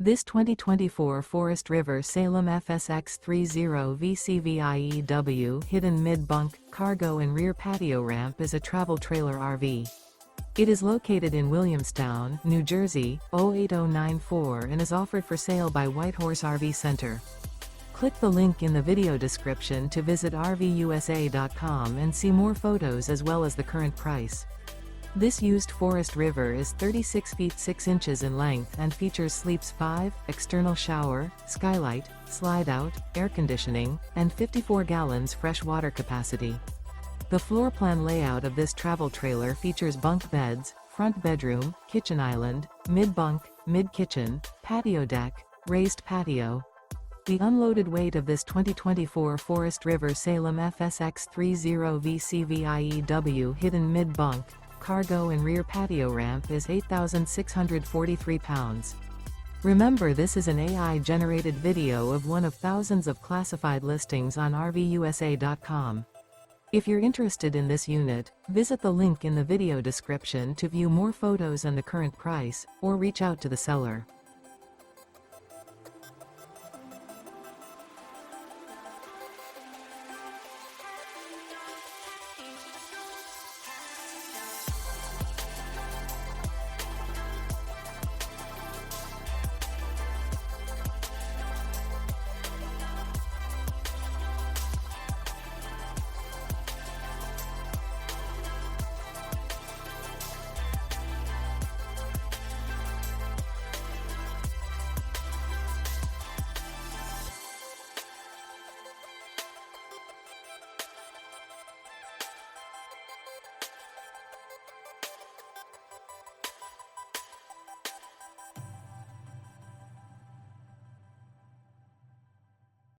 This 2024 Forest River Salem FSX 30 VCVIEW Hidden Mid-Bunk, Cargo and Rear Patio Ramp is a travel trailer RV. It is located in Williamstown, New Jersey, 08094 and is offered for sale by Whitehorse RV Center. Click the link in the video description to visit RVUSA.com and see more photos as well as the current price. This used Forest River is 36 feet 6 inches in length and features sleeps 5, external shower, skylight, slide-out, air conditioning, and 54 gallons fresh water capacity. The floor plan layout of this travel trailer features bunk beds, front bedroom, kitchen island, mid-bunk, mid-kitchen, patio deck, raised patio. The unloaded weight of this 2024 Forest River Salem FSX 30 VCVIEW Hidden Mid-Bunk, Cargo and Rear Patio Ramp is 8,643 pounds. Remember, this is an AI-generated video of one of thousands of classified listings on RVUSA.com. If you're interested in this unit, visit the link in the video description to view more photos and the current price, or reach out to the seller.